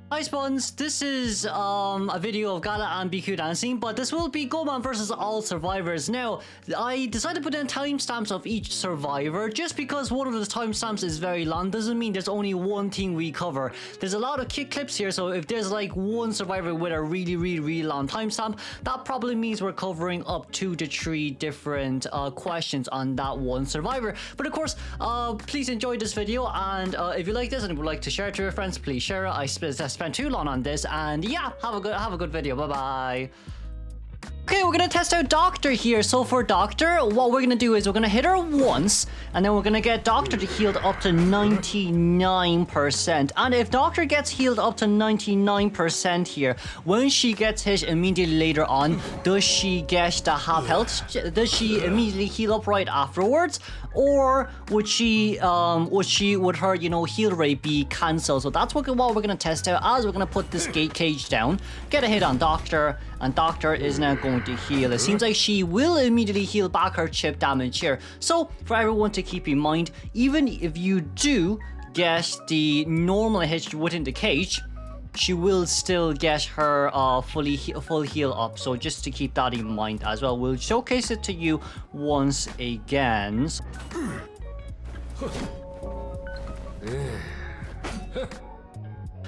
Hi Spawns, this is a video of Gala and BQ dancing, but this will be Goatman versus all survivors. Now, I decided to put in timestamps of each survivor just because one of the timestamps is very long. Doesn't mean there's only one thing we cover. There's a lot of kick clips here, so if there's like one survivor with a really long timestamp, that probably means we're covering up 2 to 3 different questions on that one survivor. But of course, please enjoy this video, and if you like this and would like to share it to your friends, please share it. I spent too long on this, and yeah, have a good video. Bye bye. Okay, we're gonna test out Doctor here. So for Doctor, what we're gonna do is we're gonna hit her once, and then we're gonna get Doctor to healed up to 99%. And if Doctor gets healed up to 99% here, when she gets hit immediately later on, does she get the half health? Does she immediately heal up right afterwards? Or would her, you know, heal rate be cancelled? So that's what we're gonna test out, as we're gonna put this gate cage down, get a hit on Doctor, and Doctor is now going to heal. It seems like she will immediately heal back her chip damage here. So for everyone to keep in mind, even if you do get the normal hit within the cage, she will still get her full heal up. So just to keep that in mind as well. We'll showcase it to you once again.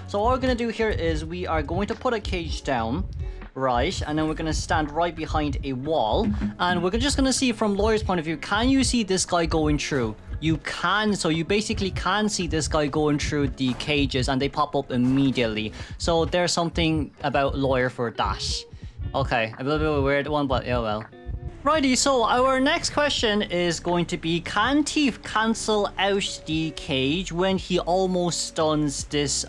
So all we're gonna do here is we are going to put a cage down, right, and then we're gonna stand right behind a wall, and we're just gonna see from Lawyer's point of view, can you see this guy going through? You can, so you basically can see this guy going through the cages, and they pop up immediately. So there's something about Lawyer for that. Okay, a little bit of a weird one, but yeah, well. Righty, so our next question is going to be, can Thief cancel out the cage when he almost stuns this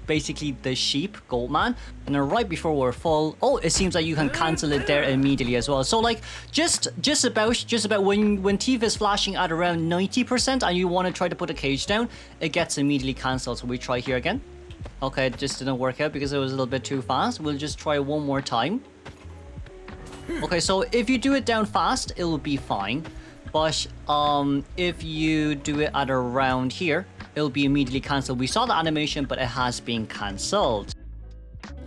basically the sheep, Goatman? And then right before we're full, oh, it seems like you can cancel it there immediately as well. So like just about when Thief is flashing at around 90% and you want to try to put a cage down, it gets immediately cancelled. So we try here again. Okay, it just didn't work out because it was a little bit too fast. We'll just try one more time. Okay, so if you do it down fast, it will be fine. But if you do it at around here, it'll be immediately cancelled. We saw the animation, but it has been cancelled.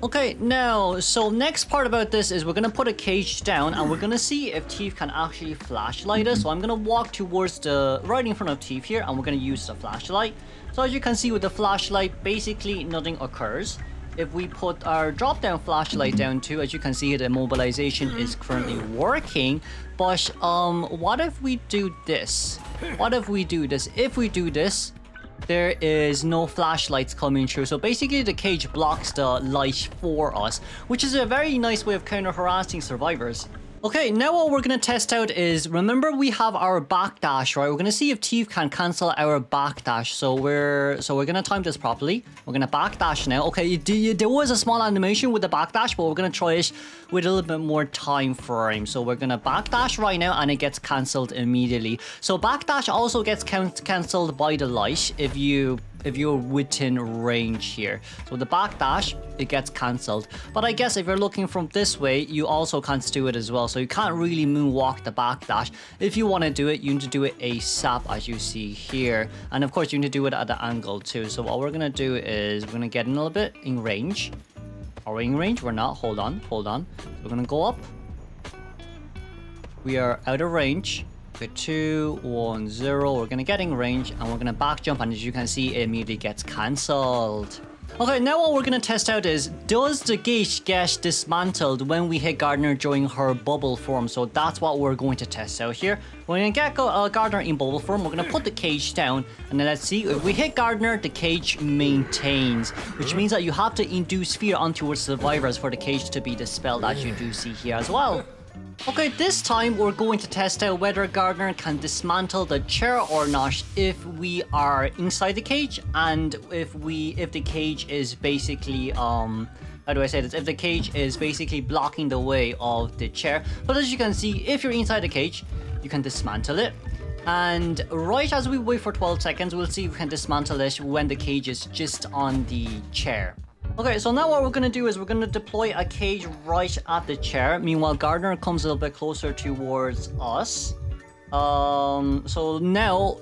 Okay, now, so next part about this is we're going to put a cage down, and we're going to see if Thief can actually flashlight us. So I'm going to walk towards right in front of Thief here, and we're going to use the flashlight. So as you can see with the flashlight, basically nothing occurs. If we put our drop-down flashlight down too, as you can see, the immobilization is currently working. But what if we do this? What if we do this? If we do this, there is no flashlights coming through. So basically the cage blocks the light for us, which is a very nice way of counter-harassing survivors. Okay, now what we're going to test out is, remember we have our backdash, right? We're going to see if Thief can cancel our backdash. So we're going to time this properly. We're going to backdash now. Okay, there was a small animation with the backdash, but we're going to try it with a little bit more time frame. So we're going to backdash right now, and it gets cancelled immediately. So backdash also gets cancelled by the light if you're within range here. So the backdash, it gets cancelled. But I guess if you're looking from this way, you also can't do it as well. So you can't really moonwalk the backdash. If you want to do it, you need to do it ASAP, as you see here. And of course, you need to do it at the angle too. So what we're going to do is we're going to get in a little bit in range. Are we in range? We're not. Hold on. So we're going to go up. We are out of range. Okay, 2, 1, 0. We're gonna get in range, and we're gonna back jump, and as you can see, it immediately gets cancelled. Okay, now what we're gonna test out is, does the gate get dismantled when we hit Gardener during her bubble form? So that's what we're going to test out here. We're gonna get Gardener in bubble form. We're gonna put the cage down, and then let's see, if we hit Gardener, the cage maintains, which means that you have to induce fear onto your survivors for the cage to be dispelled, as you do see here as well. Okay, this time we're going to test out whether Gardener can dismantle the chair or not if we are inside the cage, and if the cage is basically how do I say this? If the cage is basically blocking the way of the chair. But as you can see, if you're inside the cage, you can dismantle it. And right as we wait for 12 seconds, we'll see if we can dismantle it when the cage is just on the chair. Okay, so now what we're going to do is we're going to deploy a cage right at the chair. Meanwhile, Gardener comes a little bit closer towards us. So now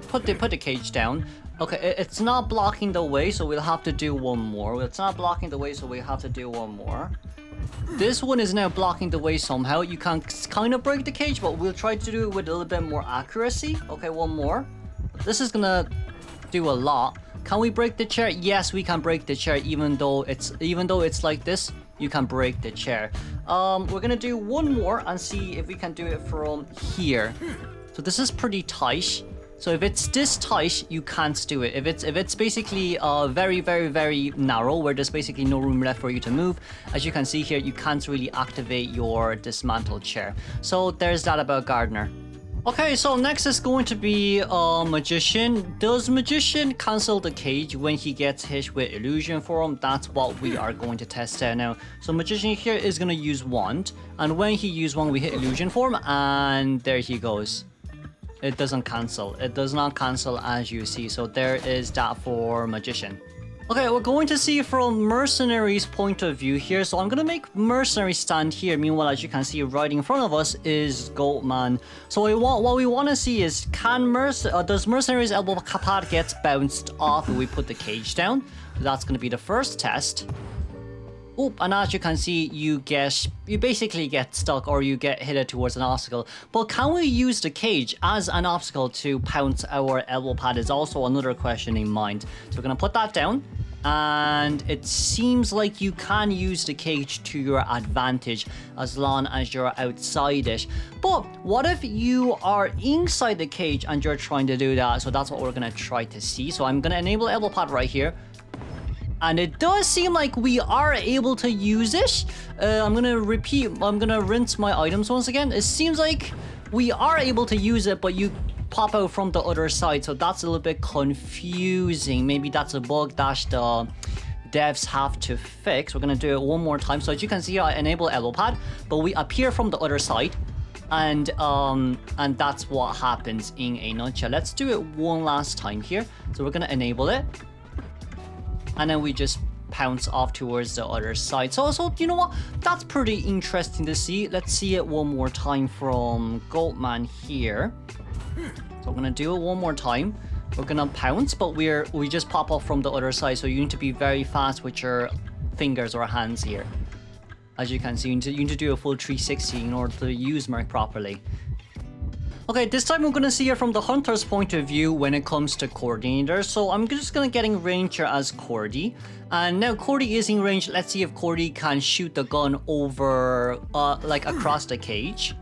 put the cage down. Okay, it's not blocking the way, so we'll have to do one more. It's not blocking the way, so we have to do one more. This one is now blocking the way somehow. You can kind of break the cage, but we'll try to do it with a little bit more accuracy. Okay, one more. This is gonna do a lot. Can we break the chair? Yes, we can break the chair, even though it's like this. You can break the chair. We're gonna do one more and see if we can do it from here. So this is pretty tight. So if it's this tight, you can't do it. If it's basically very, very, very narrow, where there's basically no room left for you to move, as you can see here, you can't really activate your dismantled chair. So there's that about Gardener. Okay, so next is going to be Magician. Does Magician cancel the cage when he gets hit with Illusion Form? That's what we are going to test out now. So Magician here is going to use Wand, and when he uses Wand, we hit Illusion Form, and there he goes. It doesn't cancel. It does not cancel, as you see. So there is that for Magician. Okay, we're going to see from Mercenary's point of view here. So I'm going to make Mercenary stand here. Meanwhile, as you can see, right in front of us is Goatman. So what we want to see is, does Mercenary's elbow pad get bounced off if we put the cage down? So that's going to be the first test. Oh, and as you can see, you basically get stuck, or you get hit towards an obstacle. But can we use the cage as an obstacle to pounce our elbow pad is also another question in mind. So we're going to put that down. And it seems like you can use the cage to your advantage as long as you're outside it. But what if you are inside the cage and you're trying to do that? So that's what we're going to try to see. So I'm going to enable elbow pad right here. And it does seem like we are able to use it. I'm gonna rinse my items once again. It seems like we are able to use it, but you pop out from the other side. So that's a little bit confusing. Maybe that's a bug that the devs have to fix. We're gonna do it one more time. So as you can see, I enable elbow pad, but we appear from the other side. And that's what happens in a nutshell. Let's do it one last time here. So we're gonna enable it. And then we just pounce off towards the other side. So you know what? That's pretty interesting to see. Let's see it one more time from Goatman here. So I'm gonna do it one more time. We're gonna pounce, but we just pop off from the other side. So you need to be very fast with your fingers or hands here. As you can see, you need to do a full 360 in order to use Merc properly. Okay, this time we're going to see it from the Hunter's point of view when it comes to Coordinator. So I'm just going to get in range here as Cordy. And now Cordy is in range. Let's see if Cordy can shoot the gun over, like across the cage.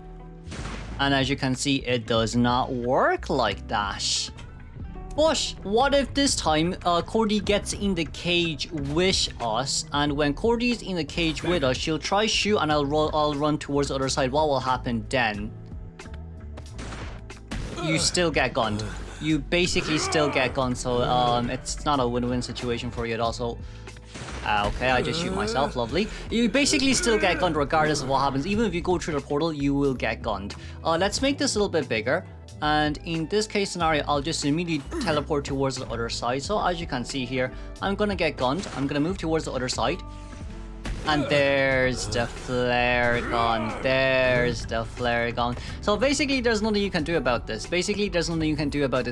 And as you can see, it does not work like that. But what if this time Cordy gets in the cage with us, and when Cordy is in the cage with us, she'll try shoot and I'll run towards the other side. What will happen then? You still get gunned. You basically still get gunned, so it's not a win-win situation for you at all. So okay, I just shoot myself, lovely. You basically still get gunned regardless of what happens. Even if you go through the portal, you will get gunned. Let's make this a little bit bigger. And in this case scenario, I'll just immediately teleport towards the other side. So as you can see here, I'm gonna get gunned. I'm gonna move towards the other side. And there's the flare gun. There's the flare gun. So basically, there's nothing you can do about this.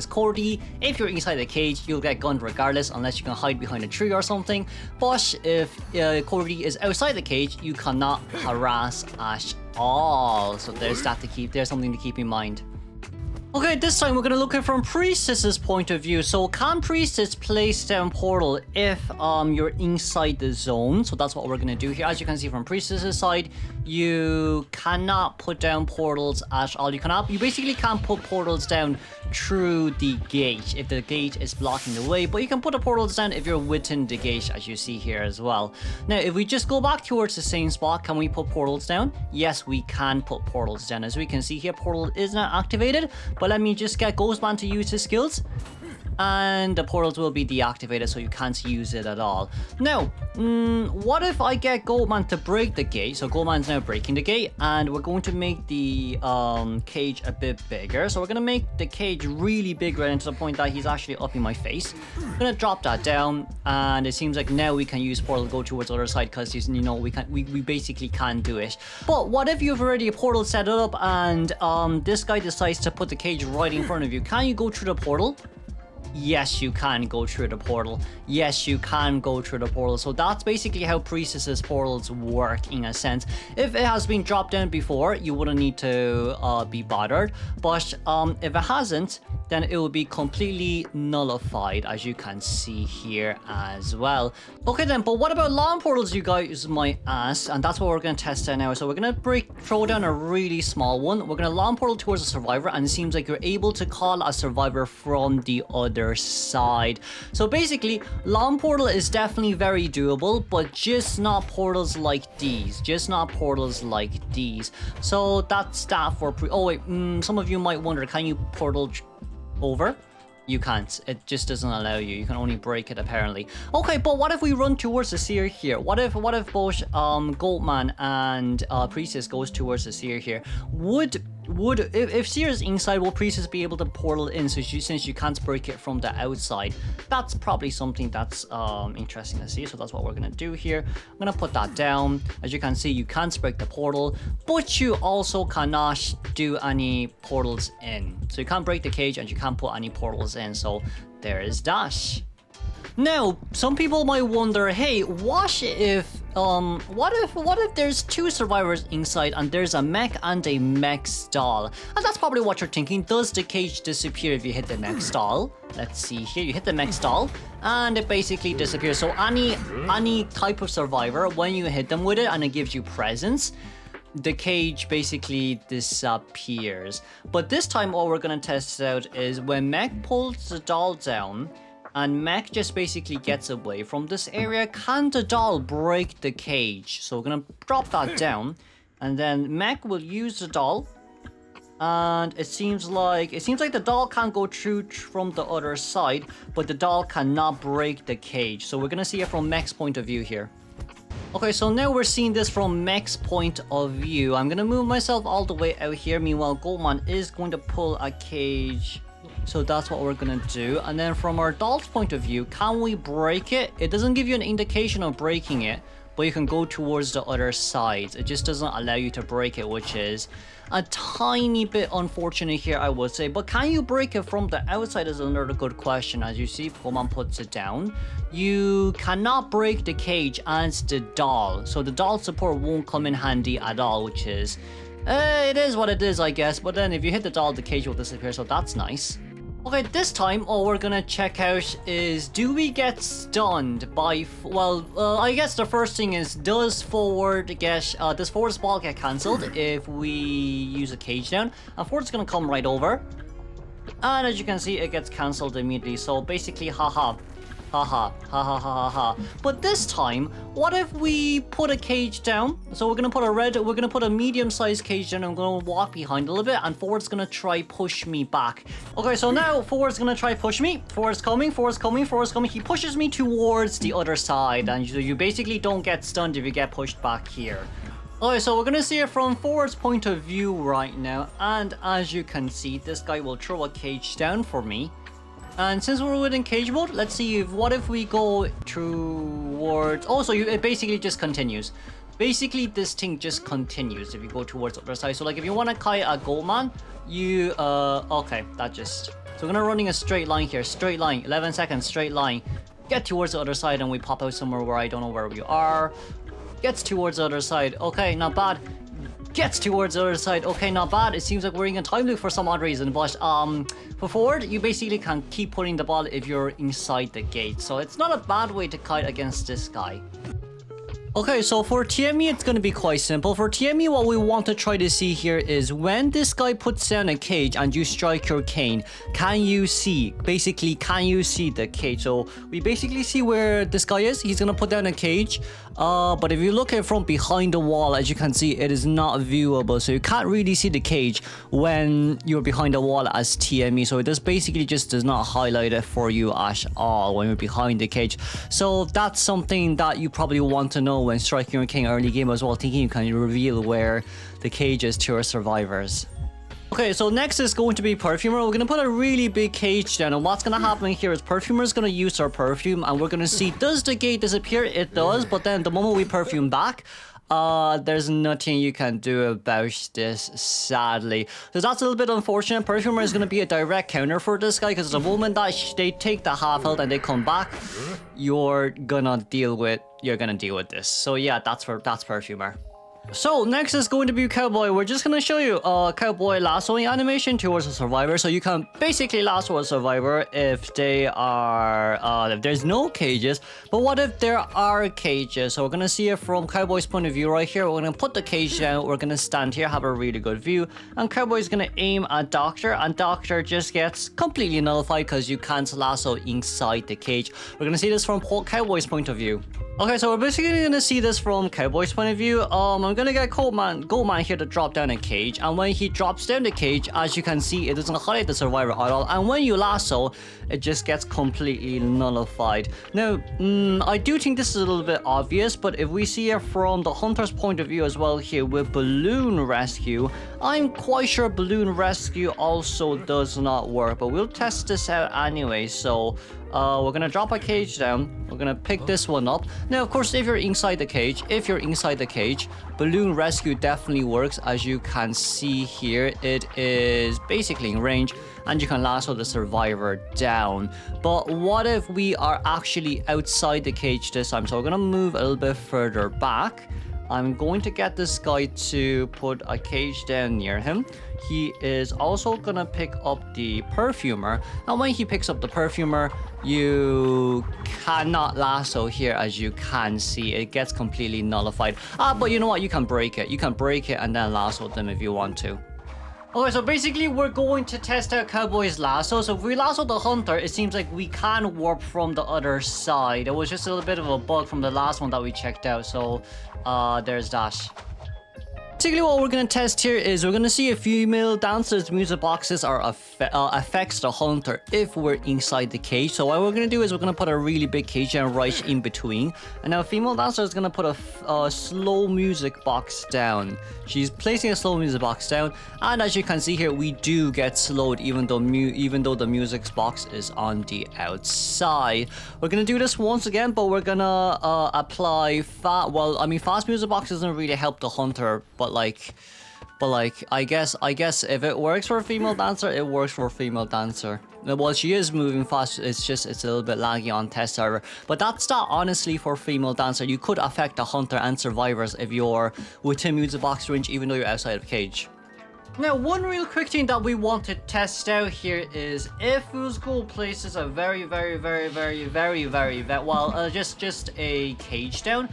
Cordy, if you're inside the cage, you'll get gunned regardless, unless you can hide behind a tree or something. But if Cordy is outside the cage, you cannot harass at all. So there's something to keep in mind. Okay, this time we're gonna look at it from Priestess's point of view. So can Priestess place down portal if you're inside the zone? So that's what we're gonna do here. As you can see from Priestess's side, you cannot put down portals at all. You basically can't put portals down through the gate if the gate is blocking the way, but you can put the portals down if you're within the gate, as you see here as well. Now, if we just go back towards the same spot, can we put portals down? Yes, we can put portals down. As we can see here, portal is not activated, but let me just get Ghostman to use his skills. And the portals will be deactivated, so you can't use it at all. Now, what if I get Goatman to break the gate? So Goatman's now breaking the gate, and we're going to make the cage a bit bigger. So we're going to make the cage really big, right into the point that he's actually up in my face. I'm going to drop that down, and it seems like now we can use portal to go towards the other side, because you know we basically can do it. But what if you've already a portal set up, and this guy decides to put the cage right in front of you? Can you go through the portal? yes, you can go through the portal. Yes, you can go through the portal. So that's basically how Priestess's portals work in a sense. If it has been dropped down before, you wouldn't need to be bothered. But if it hasn't, then it will be completely nullified, as you can see here as well. Okay then, but what about lawn portals, you guys might ask? And that's what we're going to test out now. So we're going to throw down a really small one. We're going to lawn portal towards a survivor, and it seems like you're able to call a survivor from the other side. So basically, lawn portal is definitely very doable, but just not portals like these. Just not portals like these. So that's that for oh wait, some of you might wonder, can you portal over? You can't. It just doesn't allow you. You can only break it apparently. Okay, but what if we run towards the Seer here? What if both Goatman and Priestess goes towards the Seer here? If Seer is inside, will Priestess be able to portal in since you can't break it from the outside? That's probably something that's interesting to see. So that's what we're gonna do here. I'm gonna put that down. As you can see, you can't break the portal, but you also cannot do any portals in. So you can't break the cage and you can't put any portals in. So there is that. Now, some people might wonder, hey, what if there's two survivors inside and there's a mech and a mech stall? And that's probably what you're thinking. Does the cage disappear if you hit the mech stall? Let's see here. You hit the mech stall and it basically disappears. So any type of survivor, when you hit them with it and it gives you presence, the cage basically disappears. But this time all we're going to test out is when mech pulls the doll down and mech just basically gets away from this area, can the doll break the cage? So we're gonna drop that down, and then mech will use the doll, and it seems like the doll can't go through from the other side, but the doll cannot break the cage. So we're gonna see it from mech's point of view here. Okay, so now we're seeing this from mech's point of view. I'm gonna move myself all the way out here. Meanwhile, Goatman is going to pull a cage. So that's what we're gonna do. And then from our doll's point of view, can we break it? It doesn't give you an indication of breaking it, but you can go towards the other side. It just doesn't allow you to break it, which is a tiny bit unfortunate here, I would say. But can you break it from the outside is another good question. As you see, Postman puts it down. You cannot break the cage as the doll. So the doll support won't come in handy at all, which is... it is what it is, I guess. But then if you hit the doll, the cage will disappear, so that's nice. Okay, this time all we're gonna check out is, do we get stunned by... I guess the first thing is, does forward's ball get cancelled if we use a cage down? And forward's gonna come right over. And as you can see, it gets cancelled immediately. So basically, haha. But this time, what if we put a cage down? So we're gonna put a medium-sized cage down, and I'm gonna walk behind a little bit, and forward's gonna try push me back. Okay, so now forward's gonna try push me. Forward's coming. He pushes me towards the other side, and you basically don't get stunned if you get pushed back here. Okay, so we're gonna see it from forward's point of view right now, and as you can see, this guy will throw a cage down for me. And since we're within cage mode, let's see what if we go towards... Oh, so it basically just continues. Basically, this thing just continues if you go towards the other side. So like if you want to kite a Goatman, you... okay, that just... So we're gonna running a straight line here. Straight line, 11 seconds, straight line. Get towards the other side and we pop out somewhere where I don't know where we are. Gets towards the other side. Okay, not bad. Gets towards the other side. Okay, not bad. It seems like we're in a time loop for some odd reason, but for forward, you basically can keep putting the ball if you're inside the gate. So it's not a bad way to kite against this guy. Okay, so for TME, it's going to be quite simple. For TME, what we want to try to see here is when this guy puts down a cage and you strike your cane, can you see the cage? So we basically see where this guy is. He's going to put down a cage. But if you look at from behind the wall, as you can see, it is not viewable. So you can't really see the cage when you're behind the wall as TME. So it just does not highlight it for you at all when you're behind the cage. So that's something that you probably want to know when striking your king early game as well, thinking you can reveal where the cage is to your survivors. Okay, so next is going to be Perfumer. We're going to put a really big cage down, and what's going to happen here is Perfumer is going to use our perfume, and we're going to see, does the gate disappear? It does, but then the moment we perfume back, there's nothing you can do about this, sadly. So that's a little bit unfortunate. Perfumer is going to be a direct counter for this guy, because the moment that they take the half health and they come back, you're gonna deal with this. So yeah, that's Perfumer. So next is going to be Cowboy. We're just going to show you Cowboy lassoing animation towards a survivor. So you can basically lasso a survivor if they are, if there's no cages. But what if there are cages? So we're going to see it from Cowboy's point of view right here. We're going to put the cage down. We're going to stand here, have a really good view. And Cowboy's going to aim at Doctor. And Doctor just gets completely nullified because you can't lasso inside the cage. We're going to see this from Cowboy's point of view. Okay, so we're basically going to see this from Cowboy's point of view. I'm going to get Goatman here to drop down a cage. And when he drops down the cage, as you can see, it doesn't highlight the survivor at all. And when you lasso, it just gets completely nullified. Now, I do think this is a little bit obvious, but if we see it from the hunter's point of view as well here with Balloon Rescue, I'm quite sure Balloon Rescue also does not work. But we'll test this out anyway, so... we're gonna drop a cage down. We're gonna pick this one up. Now, of course, if you're inside the cage, Balloon Rescue definitely works. As you can see here, it is basically in range, and you can lasso the survivor down. But what if we are actually outside the cage this time? So we're gonna move a little bit further back. I'm going to get this guy to put a cage down near him. He is also gonna pick up the Perfumer, and when he picks up the Perfumer, you cannot lasso here. As you can see, it gets completely nullified. But you know what, you can break it and then lasso them if you want to. Okay, so basically we're going to test out Cowboy's lasso. So if we lasso the hunter, it seems like we can warp from the other side. It was just a little bit of a bug from the last one that we checked out, so there's that. Basically what we're going to test here is we're going to see if female dancers' music boxes are affects the hunter if we're inside the cage. So what we're going to do is we're going to put a really big cage down right in between. And now female dancer is going to put a slow music box down. She's placing a slow music box down, and as you can see here, we do get slowed even though the music box is on the outside. We're going to do this once again, but we're going to apply fast music box doesn't really help the hunter, but I guess if it works for a female dancer, it works for a female dancer. Well, she is moving fast. It's a little bit laggy on TestServer, but that's not honestly for female dancer. You could affect the hunter and survivors if you're within music box range, even though you're outside of cage. Now, one real quick thing that we want to test out here is if Fool's Gold places a just a cage down,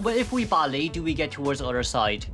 if we ballet, do we get towards the other side?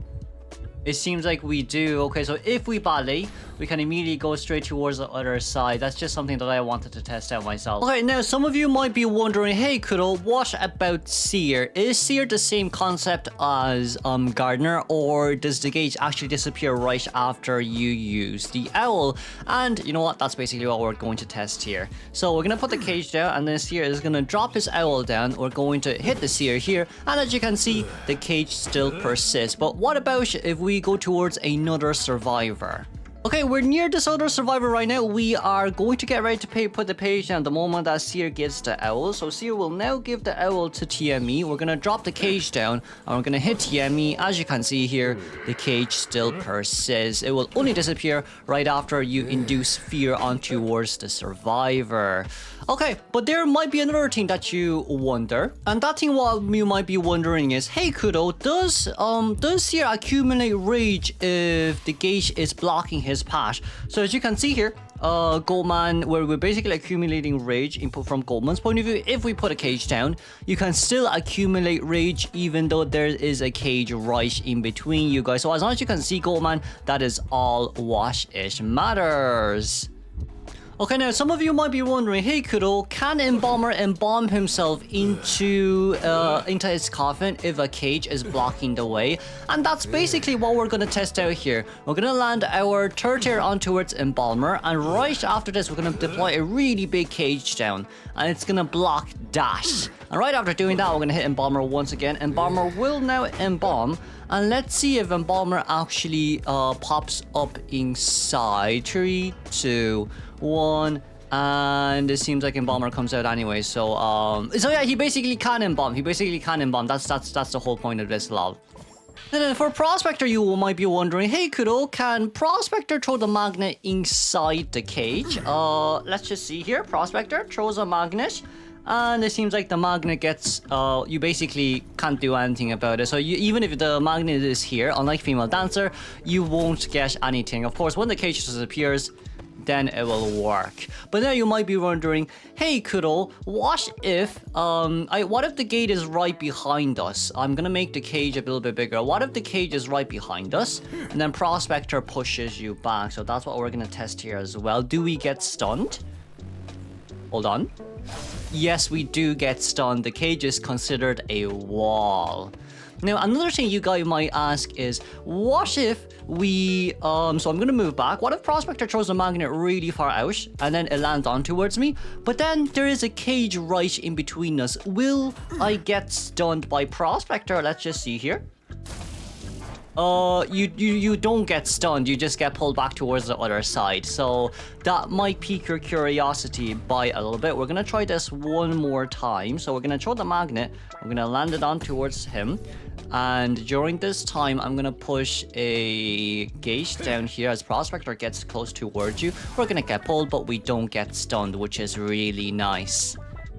It seems like we do. Okay, so if we ballet, we can immediately go straight towards the other side. That's just something that I wanted to test out myself. Okay, now some of you might be wondering, hey Kudo, what about Seer? Is Seer the same concept as Gardener, or does the gauge actually disappear right after you use the owl? And you know what? That's basically what we're going to test here. So we're going to put the cage down, and then Seer is going to drop his owl down. We're going to hit the Seer here, and as you can see, the cage still persists. But what about if we go towards another survivor? Okay, we're near this other survivor right now. We are going to get ready to put the page down the moment that Seer gives the owl. So Seer will now give the owl to TME. We're going to drop the cage down, and we're going to hit TME. As you can see here, the cage still persists. It will only disappear right after you induce fear on towards the survivor. Okay, but there might be another thing that you wonder, and that thing what you might be wondering is, hey Kudo, does Seer accumulate rage if the gauge is blocking his path? So as you can see here, Goatman, where we're basically accumulating rage input from Goatman's point of view. If we put a cage down, you can still accumulate rage even though there is a cage right in between you guys. So as long as you can see Goatman, that is all what it matters. Okay, now some of you might be wondering, hey Kudo, can Embalmer embalm himself into his coffin if a cage is blocking the way? And that's basically what we're going to test out here. We're going to land our third tier onto its Embalmer, and right after this, we're going to deploy a really big cage down, and it's going to block dash. And right after doing that, we're going to hit Embalmer once again. Embalmer will now embalm, and let's see if Embalmer actually pops up inside. 3, 2, 1, and it seems like Embalmer comes out anyway. So yeah, he basically can embalm. That's the whole point of this, lol. And then for Prospector, you might be wondering, hey Kudo, can Prospector throw the magnet inside the cage? Let's just see here. Prospector throws a magnet, and it seems like the magnet gets, you basically can't do anything about it. So even if the magnet is here, unlike Female Dancer, you won't get anything. Of course, when the cage disappears, then it will work. But now you might be wondering, hey Kudo, what if the gate is right behind us? I'm gonna make the cage a little bit bigger. What if the cage is right behind us and then Prospector pushes you back? So that's what we're gonna test here as well. Do we get stunned? Hold on. Yes, we do get stunned. The cage is considered a wall. Now, another thing you guys might ask is, what if we, so I'm gonna move back. What if Prospector throws a magnet really far out and then it lands on towards me? But then there is a cage right in between us. Will I get stunned by Prospector? Let's just see here. You don't get stunned, you just get pulled back towards the other side. So that might pique your curiosity by a little bit. We're gonna try this one more time. So we're gonna throw the magnet, we're gonna land it on towards him. And during this time, I'm gonna push a gauge down here as Prospector gets close towards you. We're gonna get pulled, but we don't get stunned, which is really nice.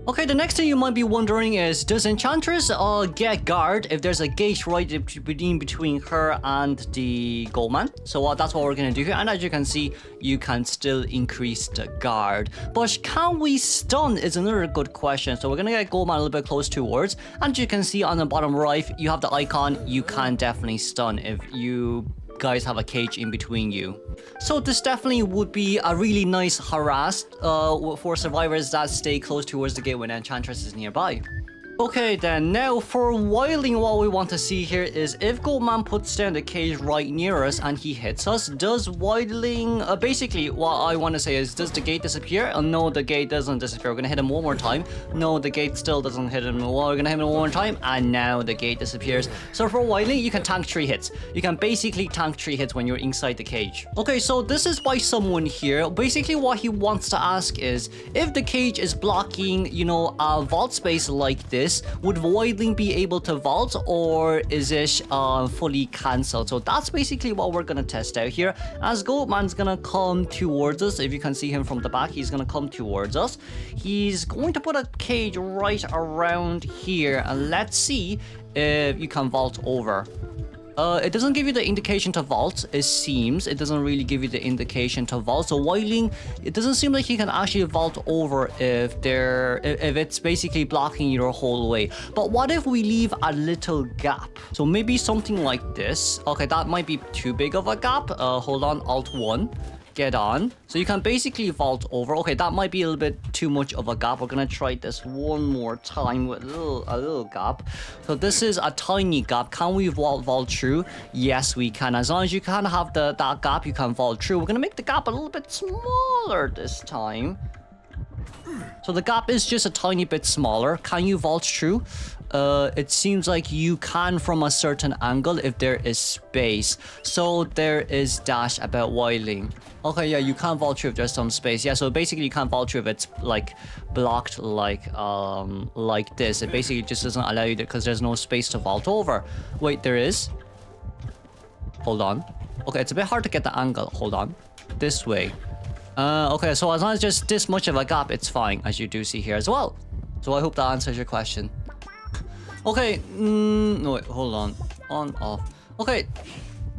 Okay, the next thing you might be wondering is, does Enchantress get guard if there's a gate right in between her and the Goatman? So that's what we're gonna do here, and as you can see, you can still increase the guard. But can we stun is another good question. So we're gonna get Goatman a little bit close towards, and you can see on the bottom right, you have the icon, you can definitely stun if you guys have a cage in between you. So this definitely would be a really nice harass for survivors that stay close towards the gate when Enchantress is nearby. Okay then, now for Wildling, what we want to see here is if Goatman puts down the cage right near us and he hits us, does Wildling, basically what I want to say is, does the gate disappear? No, the gate doesn't disappear. We're going to hit him one more time. No, the gate still doesn't hit him. Well, we're going to hit him one more time, and now the gate disappears. So for Wildling, you can tank 3 hits. You can basically tank 3 hits when you're inside the cage. Okay, so this is by someone here. Basically what he wants to ask is, if the cage is blocking, you know, a vault space like this, would Wildling be able to vault, or is it fully cancelled? So that's basically what we're gonna test out here. As Goatman's gonna come towards us, if you can see him from the back, he's gonna come towards us. He's going to put a cage right around here, and let's see if you can vault over. It doesn't give you the indication to vault, it seems. It doesn't really give you the indication to vault. So Wildling, it doesn't seem like you can actually vault over if it's basically blocking your whole way. But what if we leave a little gap? So maybe something like this. Okay, that might be too big of a gap. Hold on, Alt-1. Get on. So you can basically vault over. Okay, that might be a little bit too much of a gap. We're gonna try this one more time with a little gap. So this is a tiny gap. Can we vault through? Yes, we can. As long as you can have that gap, you can vault through. We're gonna make the gap a little bit smaller this time. So the gap is just a tiny bit smaller. Can you vault through? It seems like you can from a certain angle if there is space. So there is dash about Wildling. Okay, yeah, you can vault through if there's some space. Yeah, so basically you can't vault through if it's like blocked like this. It basically just doesn't allow you to, because there's no space to vault over. Wait, there is. Hold on. Okay, it's a bit hard to get the angle. Hold on. This way. Okay, so as long as just this much of a gap, it's fine, as you do see here as well. So I hope that answers your question. Okay, no, wait, hold on. On, off. Okay,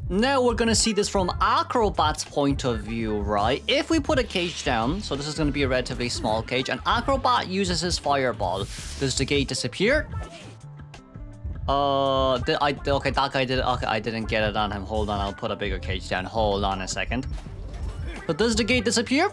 now we're gonna see this from Acrobat's point of view, right? If we put a cage down, so this is gonna be a relatively small cage, and Acrobat uses his fireball. Does the gate disappear? Okay, that guy did. Okay, I didn't get it on him. Hold on, I'll put a bigger cage down. Hold on a second. But does the gate disappear?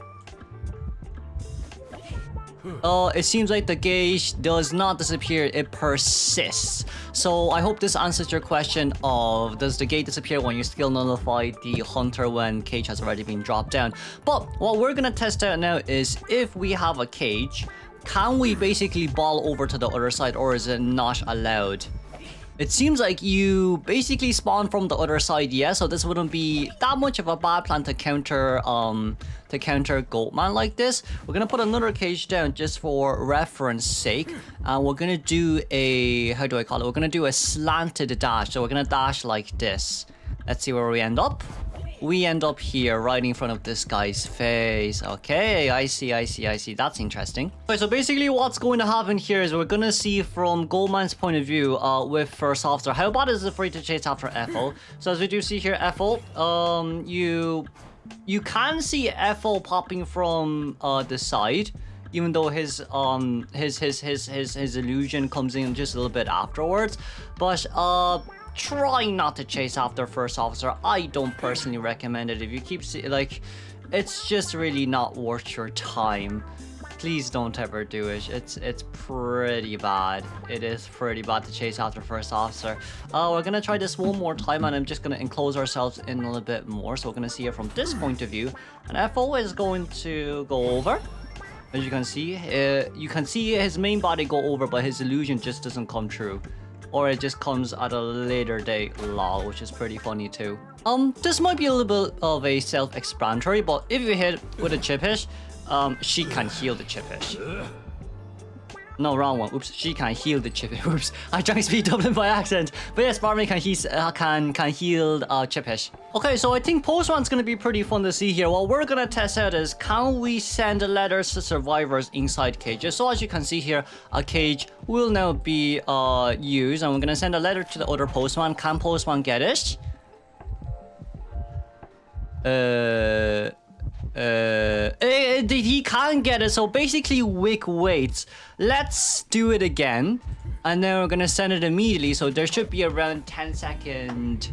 It seems like the gauge does not disappear, it persists. So I hope this answers your question of, does the gate disappear when you skill nullify the hunter when cage has already been dropped down? But what we're gonna test out now is, if we have a cage, can we basically ball over to the other side, or is it not allowed? It seems like you basically spawn from the other side, yeah, so this wouldn't be that much of a bad plan to counter Goatman like this. We're gonna put another cage down just for reference sake, and we're gonna do a, how do I call it? We're gonna do a slanted dash, so we're gonna dash like this. Let's see where we end up. We end up here, right in front of this guy's face. Okay, I see. That's interesting. Okay, so basically what's going to happen here is we're going to see from Goldman's point of view with First Officer, how bad is it for you to chase after Ethel? So as we do see here, Ethel, you can see Ethel popping from the side, even though his illusion comes in just a little bit afterwards. But try not to chase after First Officer. I don't personally recommend it. If you keep like, it's just really not worth your time. Please don't ever do it. It's pretty bad. It is pretty bad to chase after First Officer. We're gonna try this one more time, and I'm just gonna enclose ourselves in a little bit more. So we're gonna see it from this point of view, and FO is going to go over. As you can see his main body go over, but his illusion just doesn't come true. Or it just comes at a later date, lol, which is pretty funny too. This might be a little bit of a self-explanatory, but if you hit with a chip hit, she can heal the chip hit. No, wrong one. Oops, she can heal the chip hit. Oops, I tried to speed Dublin by accident. But yes, Barmaid can heal chip hit. Okay, so I think Postman's gonna be pretty fun to see here. What we're gonna test out is, can we send letters to survivors inside cages? So as you can see here, a cage will now be used, and we're gonna send a letter to the other Postman. Can Postman get it? He can't get it, so basically Wick waits. Let's do it again, and then we're gonna send it immediately. So there should be around 10 second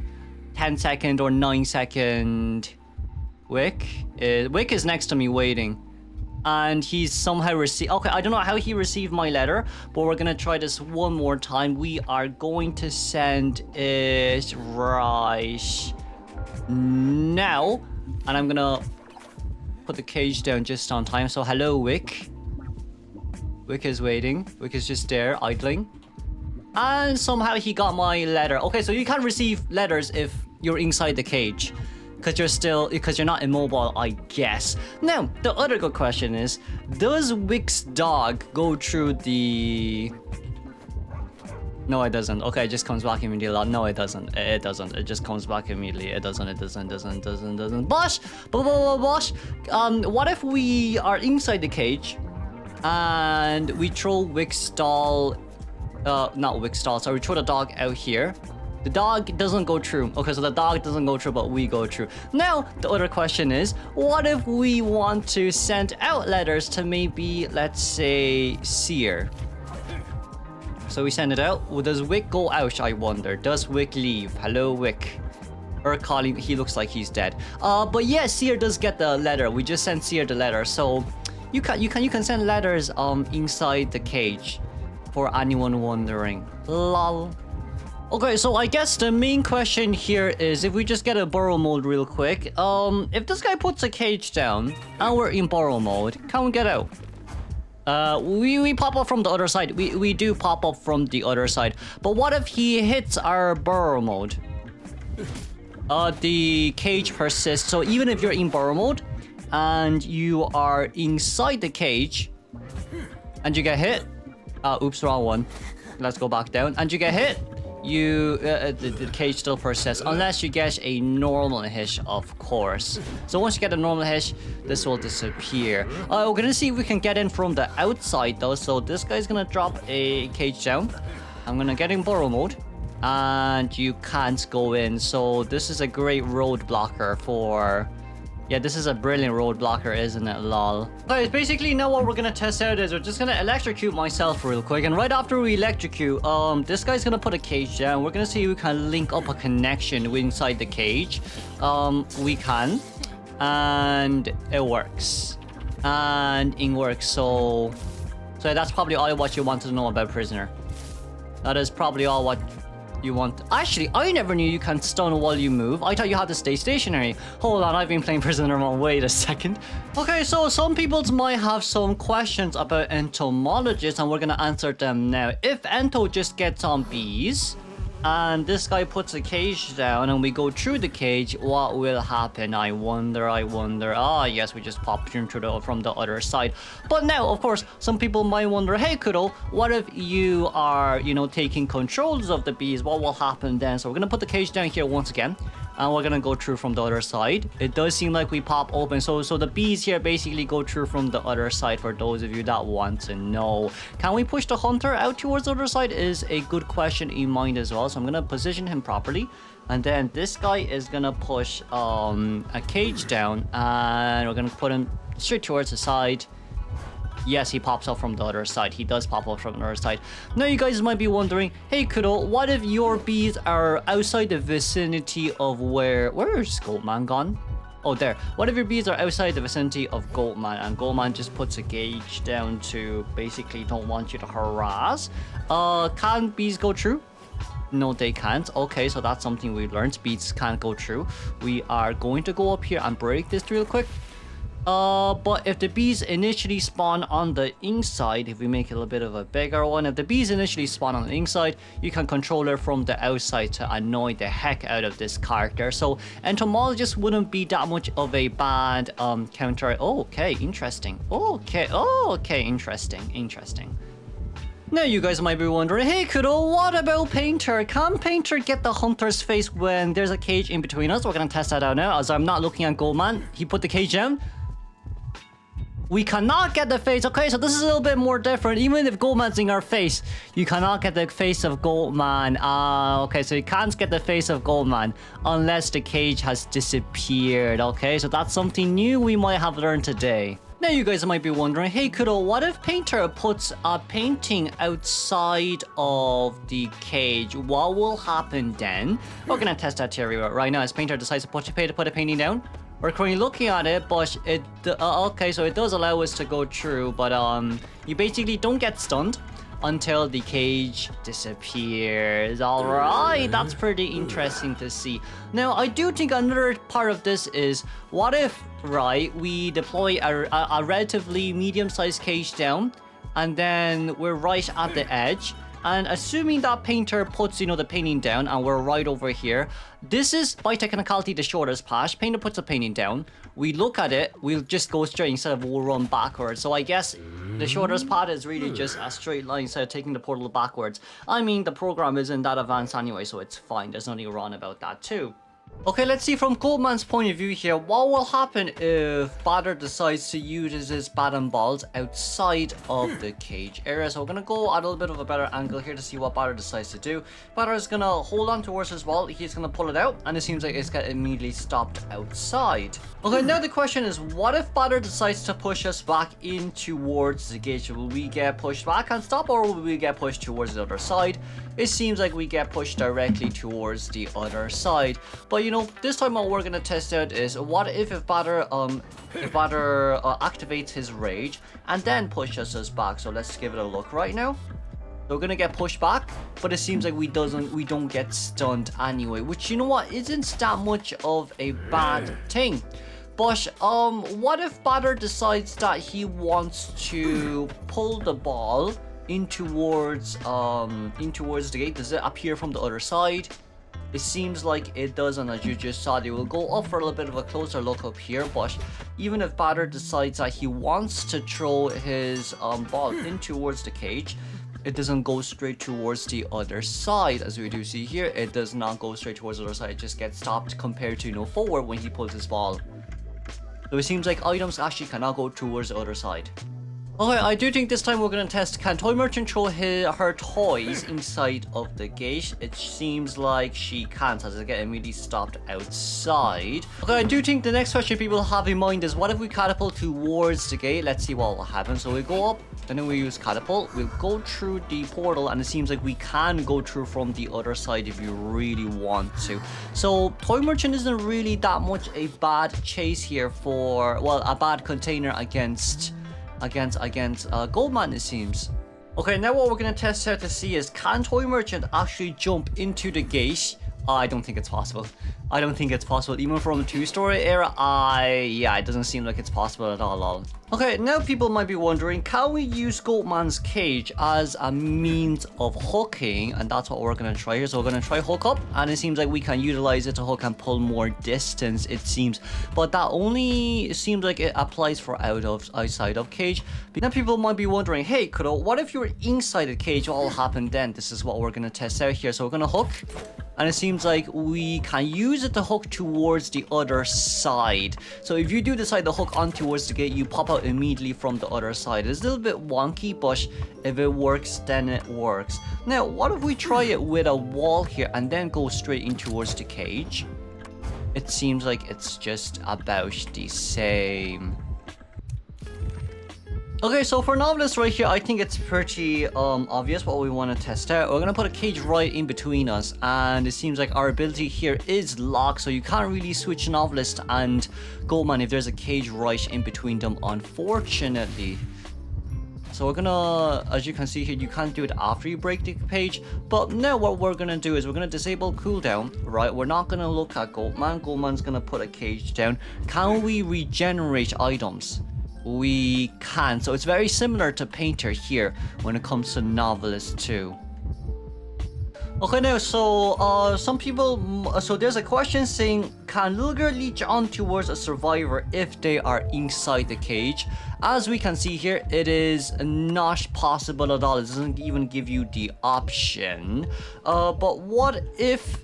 or 9 second Wick. Wick is next to me waiting, and he's somehow received. Okay, I don't know how he received my letter, but we're gonna try this one more time. We are going to send it right now, and I'm gonna put the cage down just on time. So hello, Wick. Wick is waiting. Wick is just there, idling. And somehow he got my letter. Okay, so you can't receive letters if you're inside the cage, because you're not immobile, I guess. Now, the other good question is, does Wick's dog go through the... No, it doesn't. Okay, it just comes back immediately. No, it doesn't. It doesn't. It just comes back immediately. It doesn't. But, what if we are inside the cage and we throw Wick's doll, not Wick's doll, sorry, we throw the dog out here. The dog doesn't go through. Okay, so the dog doesn't go through, but we go through. Now, the other question is, what if we want to send out letters to maybe, let's say, Seer? So we send it out. Well, does Wick go out, I wonder? Does Wick leave? Hello, Wick. Or calling, he looks like he's dead. But yeah, Seer does get the letter. We just sent Seer the letter. So you can send letters inside the cage, for anyone wondering. Lol. Okay, so I guess the main question here is, if we just get a burrow mode real quick, if this guy puts a cage down and we're in burrow mode, can we get out? We pop up from the other side. We do pop up from the other side. But what if he hits our burrow mode? The cage persists. So even if you're in burrow mode and you are inside the cage and you get hit, oops, wrong one. Let's go back down. And you get hit, the cage still persists unless you get a normal hit, of course. So once you get a normal hit, this will disappear. We're gonna see if we can get in from the outside though. So this guy's gonna drop a cage down. I'm gonna get in burrow mode, and you can't go in. So this is a great road blocker for... Yeah, this is a brilliant road blocker, isn't it? Lol. Guys, basically now what we're gonna test out is we're just gonna electrocute myself real quick, and right after we electrocute, this guy's gonna put a cage down. We're gonna see if we can link up a connection inside the cage. We can, and it works, and it works. So that's probably all what you wanted to know about Prisoner. That is probably all what you want. Actually, I never knew you can stun while you move. I thought you had to stay stationary. Hold on, I've been playing Prisoner Mode. Wait a second. Okay, so some people might have some questions about Entomologist, and we're gonna answer them now. If Ento just gets on bees, and this guy puts a cage down and we go through the cage, what will happen? I wonder. Ah, yes, we just popped into from the other side. But now, of course, some people might wonder, hey Kudo, what if you are, you know, taking controls of the bees? What will happen then? So we're gonna put the cage down here once again, and we're gonna go through from the other side. It does seem like we pop open, so the bees here basically go through from the other side, for those of you that want to know. Can we push the hunter out towards the other side is a good question in mind as well. So I'm gonna position him properly, and then this guy is gonna push a cage down, and we're gonna put him straight towards the side. Yes, he pops up from the other side. He does pop up from the other side. Now you guys might be wondering, hey Kudo, what if your bees are outside the vicinity of where's Goatman gone? Oh, there. What if your bees are outside the vicinity of Goatman, and Goatman just puts a gauge down to basically don't want you to harass? Can bees go through? No, they can't. Okay, so that's something we learned. Bees can't go through. We are going to go up here and break this real quick. But if the bees initially spawn on the inside, if we make it a little bit of a bigger one, if the bees initially spawn on the inside, you can control her from the outside to annoy the heck out of this character. So Entomologist wouldn't be that much of a bad counter. Oh, okay, interesting. Okay, interesting. Now you guys might be wondering, hey Kudo, what about Painter? Can Painter get the hunter's face when there's a cage in between us? We're gonna test that out now, as I'm not looking at Goatman. He put the cage down. We cannot get the face. Okay, so this is a little bit more different. Even if Goatman's in our face, you cannot get the face of Goatman. Okay, so you can't get the face of Goatman unless the cage has disappeared. Okay, so that's something new we might have learned today. Now you guys might be wondering, hey Kudo, what if Painter puts a painting outside of the cage? What will happen then? We're gonna test that theory right now as Painter decides to put a painting down. We're currently looking at it, but it okay, so it does allow us to go through, but you basically don't get stunned until the cage disappears. All right, that's pretty interesting to see. Now, I do think another part of this is, what if, right, we deploy a relatively medium-sized cage down, and then we're right at the edge, and assuming that Painter puts, you know, the painting down, and we're right over here, this is, by technicality, the shortest path. Painter puts a painting down, we look at it, we'll just go straight instead of we'll run backwards. So I guess the shortest path is really just a straight line instead of taking the portal backwards. I mean, the program isn't that advanced anyway, so it's fine. There's nothing wrong about that too. Okay, let's see from Goatman's point of view here. What will happen if Batter decides to use his bat and balls outside of the cage area? So we're going to go at a little bit of a better angle here to see what Batter decides to do. Batter is going to hold on towards his ball. He's going to pull it out, and it seems like it's got immediately stopped outside. Okay, now the question is, what if Batter decides to push us back in towards the gate? Will we get pushed back and stop, or will we get pushed towards the other side? It seems like we get pushed directly towards the other side. But you know, this time what we're gonna test out is, what if Batter activates his rage and then pushes us back? So let's give it a look right now. So we're gonna get pushed back, but it seems like we don't get stunned anyway, which, you know what, isn't that much of a bad thing. But what if Batter decides that he wants to pull the ball in towards the gate? Does it appear from the other side? It seems like it does, and as you just saw, they will go up for a little bit of a closer look up here. But even if Batter decides that he wants to throw his ball in towards the cage, it doesn't go straight towards the other side. As we do see here, it does not go straight towards the other side. It just gets stopped compared to, you know, forward when he pulls his ball. So it seems like items actually cannot go towards the other side. Okay, I do think this time we're going to test, can Toy Merchant throw her toys inside of the gate? It seems like she can't, as they get immediately stopped outside. Okay, I do think the next question people have in mind is, what if we catapult towards the gate? Let's see what will happen. So we go up, and then we use catapult. We'll go through the portal, and it seems like we can go through from the other side if you really want to. So Toy Merchant isn't really that much a bad chase here for, well, a bad container against Goatman, it seems. Okay, now what we're going to test out to see is, can Toy Merchant actually jump into the gate? I don't think it's possible. I don't think it's possible. Even from a 2-story era, yeah, it doesn't seem like it's possible at all. Okay, now people might be wondering, can we use Goatman's cage as a means of hooking? And that's what we're going to try here. So we're going to try hook up, and it seems like we can utilize it to hook and pull more distance, it seems. But that only seems like it applies for outside of cage. Now people might be wondering, hey, what if you're inside the cage? What will happen then? This is what we're going to test out here. So we're going to hook. And it seems like we can use it to hook towards the other side. So if you do decide to hook on towards the gate, you pop out immediately from the other side. It's a little bit wonky, but if it works, then it works. Now, what if we try it with a wall here and then go straight in towards the cage? It seems like it's just about the same. Okay, so for Novelist right here, I think it's pretty obvious what we want to test out. We're going to put a cage right in between us, and it seems like our ability here is locked, so you can't really switch Novelist and Goatman if there's a cage right in between them, unfortunately. So we're gonna, as you can see here, you can't do it after you break the page. But now what we're gonna do is we're gonna disable cooldown, right? We're not gonna look at Goatman. Goatman's gonna put a cage down. Can we regenerate items? We can. So it's very similar to Painter here when it comes to Novelist too. Okay, now, so some people, so there's a question saying, can little girl leech on towards a survivor if they are inside the cage? As we can see here, it is not possible at all. It doesn't even give you the option. But what if,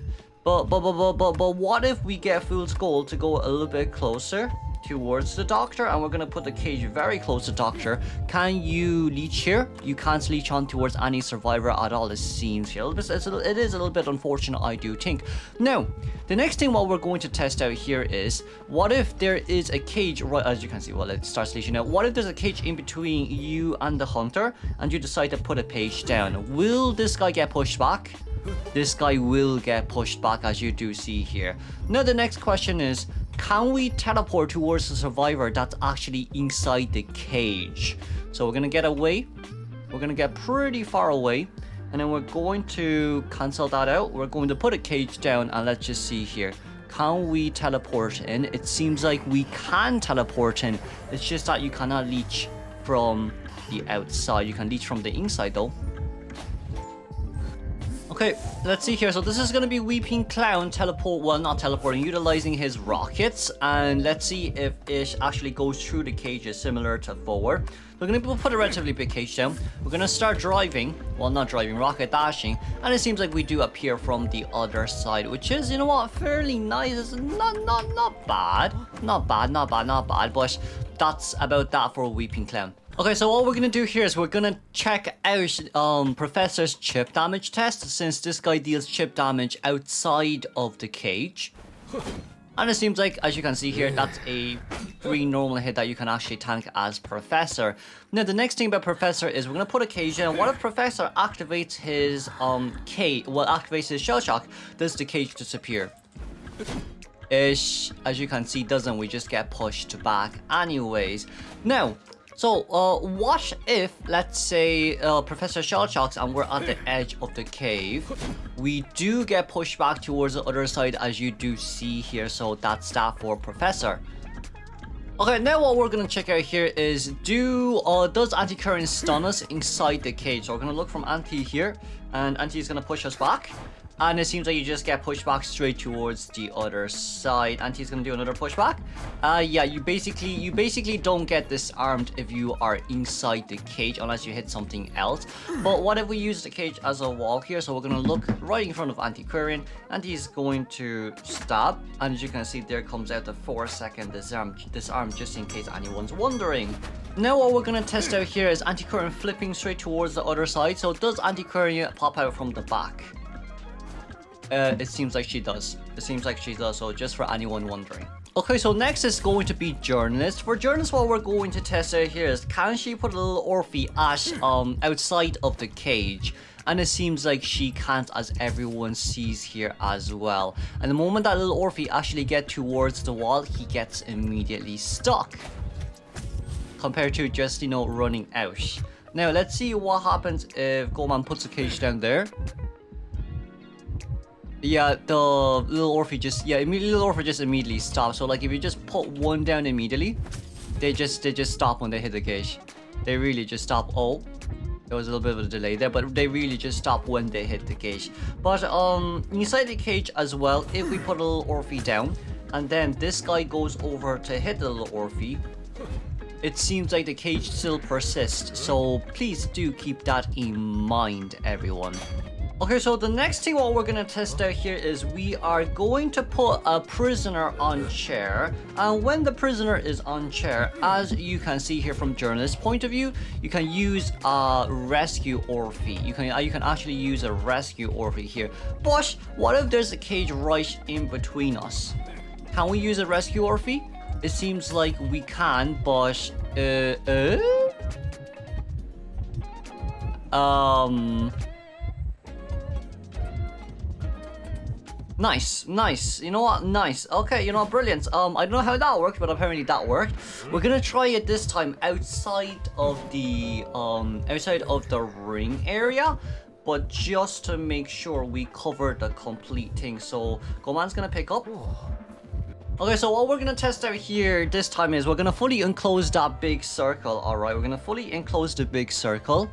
but what if we get Fool's Gold to go a little bit closer towards the doctor, and we're going to put the cage very close to doctor? Can you leech here? You can't leech on towards any survivor at all, it seems here. It is a little bit unfortunate, I do think. Now, the next thing what we're going to test out here is, what if there is a cage right, as you can see, well, it starts leeching out. What if there's a cage in between you and the hunter, and you decide to put a page down? Will this guy get pushed back? This guy will get pushed back, as you do see here. Now, the next question is, can we teleport towards the survivor that's actually inside the cage? So we're going to get away. We're going to get pretty far away. And then we're going to cancel that out. We're going to put a cage down, and let's just see here. Can we teleport in? It seems like we can teleport in. It's just that you cannot leech from the outside. You can leech from the inside though. Okay, let's see here. So this is going to be Weeping Clown not teleporting, utilizing his rockets. And let's see if it actually goes through the cages, similar to forward. We're going to put a relatively big cage down. We're going to start driving. Well, not driving, rocket dashing. And it seems like we do appear from the other side, which is, you know what, fairly nice. It's not bad. Not bad. But that's about that for Weeping Clown. Okay, so what we're gonna do here is we're gonna check out Professor's chip damage test, since this guy deals chip damage outside of the cage. And it seems like, as you can see here, that's a 3 normal hit that you can actually tank as Professor. Now, the next thing about Professor is we're gonna put a cage in. What if Professor activates his activates his shell shock? Does the cage disappear? Ish, as you can see, doesn't. We just get pushed back anyways. Now, so, what if, let's say, Professor Shell Shocks and we're at the edge of the cave? We do get pushed back towards the other side, as you do see here, so that's that for Professor. Okay, now what we're gonna check out here is, does Antiquarian stun us inside the cage? So we're gonna look from Anti here, and Anti is gonna push us back. And it seems like you just get pushed back straight towards the other side. Anti's gonna do another pushback. Yeah, you basically don't get disarmed if you are inside the cage unless you hit something else. But what if we use the cage as a wall here? So we're gonna look right in front of Antiquarian. Anti's going to stab, and as you can see, there comes out the 4-second disarm, just in case anyone's wondering. Now what we're gonna test out here is Antiquarian flipping straight towards the other side. So does Antiquarian pop out from the back? It seems like she does. So just for anyone wondering. Okay, so next is going to be Journalist. For Journalist, what we're going to test out here is, can she put a little Orphe outside of the cage? And it seems like she can't, as everyone sees here as well. And the moment that little Orphe actually gets towards the wall, he gets immediately stuck. Compared to just, you know, running out. Now, let's see what happens if Goatman puts a cage down there. Yeah, the little Orphe just little Orphe just immediately stops. So like if you just put one down immediately, they just stop when they hit the cage. They really just stop. Oh, there was a little bit of a delay there, but they really just stop when they hit the cage. But inside the cage as well, if we put a little Orphe down, and then this guy goes over to hit the little Orphe, it seems like the cage still persists. So please do keep that in mind, everyone. Okay, so the next thing what we're gonna test out here is we are going to put a prisoner on chair, and when the prisoner is on chair, as you can see here from journalist's point of view, you can use a rescue Orphe. You can actually use a rescue Orphe here. But what if there's a cage right in between us? Can we use a rescue Orphe? It seems like we can, but Nice. You know what? Nice. Okay, you know what? Brilliant. I don't know how that worked, but apparently that worked. We're gonna try it this time outside of the ring area, but just to make sure we cover the complete thing. So Goatman's gonna pick up. Okay, so what we're gonna test out here this time is we're gonna fully enclose that big circle. Alright, we're gonna fully enclose the big circle.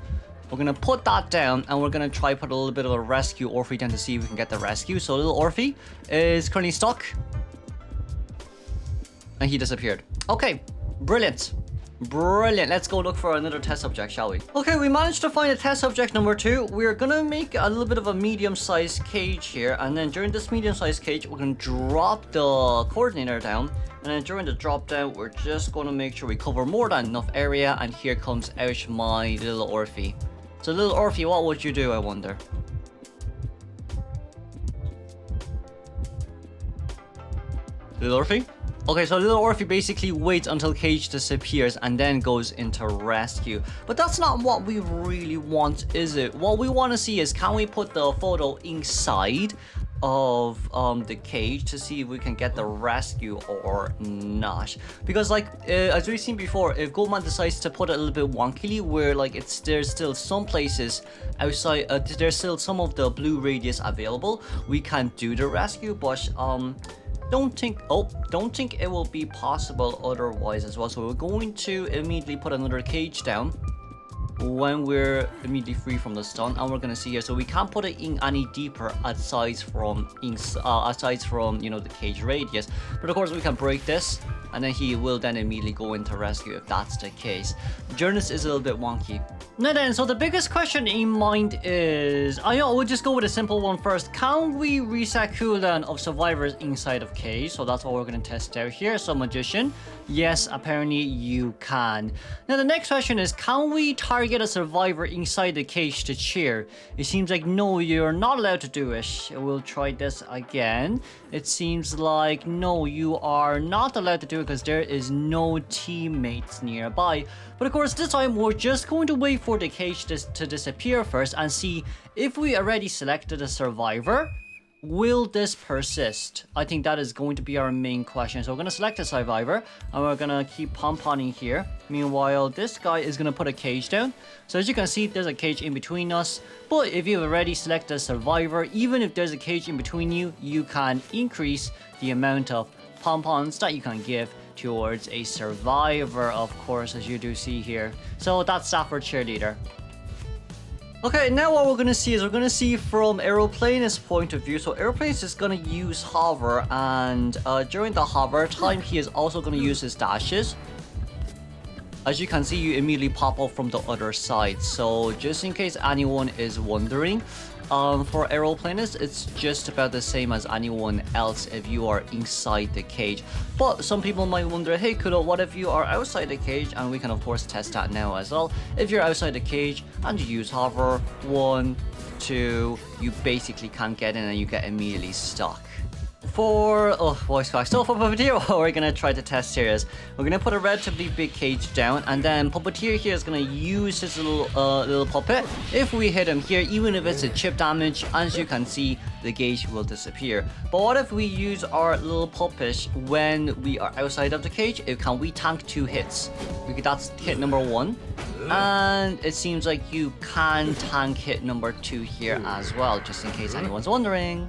We're gonna put that down, and we're gonna try put a little bit of a rescue Orphe down to see if we can get the rescue. So little Orphe is currently stuck, and he disappeared. Okay, brilliant. Let's go look for another test subject, shall we? Okay, we managed to find a test subject number 2. We're gonna make a little bit of a medium-sized cage here, and then during this medium-sized cage, we're gonna drop the coordinator down. And then during the drop down, we're just gonna make sure we cover more than enough area. And here comes out my little Orphe. So little Orphe, what would you do, I wonder? Little Orphe? Okay, so little Orphe basically waits until cage disappears and then goes into rescue. But that's not what we really want, is it? What we want to see is, can we put the photo inside of the cage to see if we can get the rescue or not? Because like as we've seen before, if Goatman decides to put it a little bit wonkily, where like there's still some places outside, there's still some of the blue radius available, we can do the rescue, but don't think it will be possible otherwise as well. So we're going to immediately put another cage down when we're immediately free from the stun, and we're gonna see here. So we can't put it in any deeper aside from the cage radius. But of course we can break this, and then he will then immediately go into rescue if that's the case. The journalist is a little bit wonky. Now then, so the biggest question in mind is, we'll just go with a simple one first. Can we reset cooldown of survivors inside of cage? So that's what we're going to test out here. So magician, yes, apparently you can. Now the next question is, can we target a survivor inside the cage to cheer? It seems like no, you're not allowed to do it. We'll try this again. It seems like no, you are not allowed to do it because there is no teammates nearby. But of course this time we're just going to wait for the cage to disappear first and see if we already selected a survivor. Will this persist? I think that is going to be our main question. So we're going to select a survivor, and we're going to keep pom-pomming here. Meanwhile, this guy is going to put a cage down. So as you can see, there's a cage in between us. But if you've already selected a survivor, even if there's a cage in between you, you can increase the amount of pom-poms that you can give towards a survivor, of course, as you do see here. So that's that for Cheerleader. Okay, now what we're going to see is we're going to see from AeroPlanist's point of view. So AeroPlanist is going to use hover, and during the hover time, he is also going to use his dashes. As you can see, you immediately pop up from the other side. So just in case anyone is wondering, for AeroPlanist, it's just about the same as anyone else if you are inside the cage. But some people might wonder, hey Kudo, what if you are outside the cage? And we can of course test that now as well. If you're outside the cage and you use hover, 1, 2, you basically can't get in and you get immediately stuck. For voice crack. So for Puppeteer, what we're gonna try to test here is we're gonna put a relatively big cage down, and then Puppeteer here is gonna use his little puppet. If we hit him here, even if it's a chip damage, as you can see, the gauge will disappear. But what if we use our little puppet when we are outside of the cage? Can we tank 2 hits? That's hit number 1. And it seems like you can tank hit number 2 here as well, just in case anyone's wondering.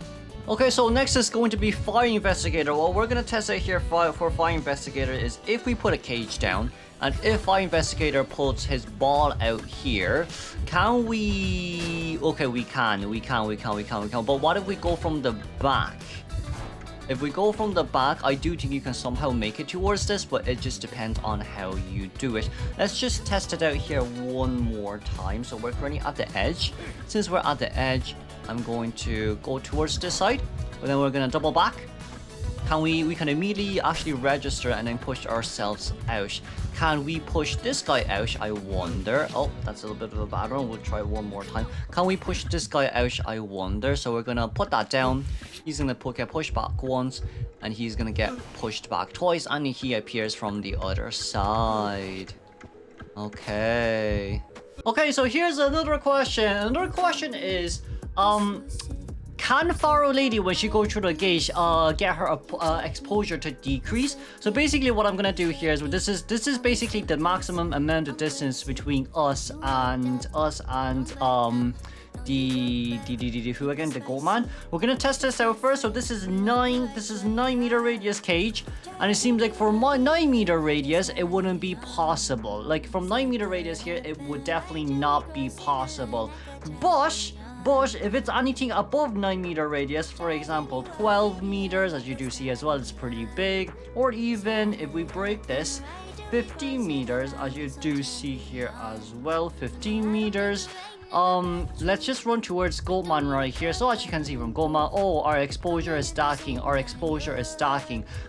Okay, so next is going to be Fire Investigator. What we're going to test out here for Fire Investigator is if we put a cage down, and if Fire Investigator puts his ball out here, can we... Okay, we can. But what if we go from the back? If we go from the back, I do think you can somehow make it towards this, but it just depends on how you do it. Let's just test it out here one more time. So we're currently at the edge. Since we're at the edge, I'm going to go towards this side, but then we're going to double back. We can immediately actually register and then push ourselves out. Can we push this guy out? I wonder. Oh, that's a little bit of a bad one. We'll try one more time. Can we push this guy out? I wonder. So we're gonna put that down. He's gonna get pushed back once, and he's gonna get pushed back twice, and he appears from the other side. Okay. Okay, so here's another question. Another question is, can Faro Lady, when she goes through the gate, get her exposure to decrease? So basically what I'm gonna do here is, this is basically the maximum amount of distance between us and the who again? The Goatman. We're gonna test this out first. So this is 9-meter radius cage, and it seems like for my 9-meter radius it wouldn't be possible. Like from 9-meter radius here, it would definitely not be possible. But if it's anything above 9-meter radius, for example 12 meters, as you do see as well, it's pretty big. Or even if we break this, 15 meters, as you do see here as well, 15 meters. Let's just run towards Goatman right here. So as you can see from Goatman, oh, our exposure is stacking,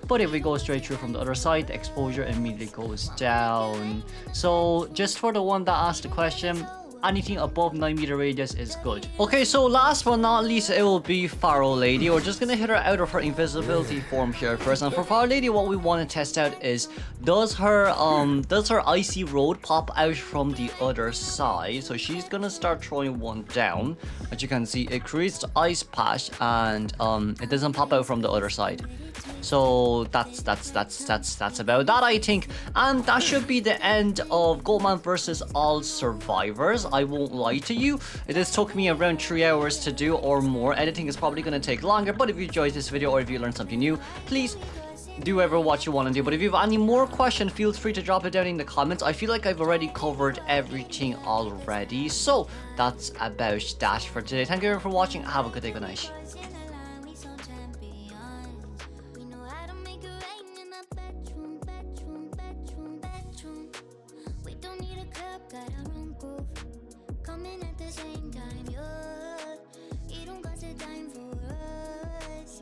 But if we go straight through from the other side, the exposure immediately goes down. So just for the one that asked the question, anything above 9-meter radius is good. Okay, so last but not least, it will be Faro Lady. We're just gonna hit her out of her invisibility form here first. And for Faro Lady, what we want to test out is, does her icy road pop out from the other side? So she's gonna start throwing one down. As you can see, it creates the ice patch, and it doesn't pop out from the other side. So that's about that, I think. And that should be the end of Goatman versus all survivors. I won't lie to you, this took me around 3 hours to do or more. Editing is probably going to take longer, but if you enjoyed this video or if you learned something new, please do ever what you want to do. But if you have any more questions, feel free to drop it down in the comments. I feel like I've already covered everything already. So that's about that for today. Thank you for watching. Have a good day. Good night. Got our own groove, coming at the same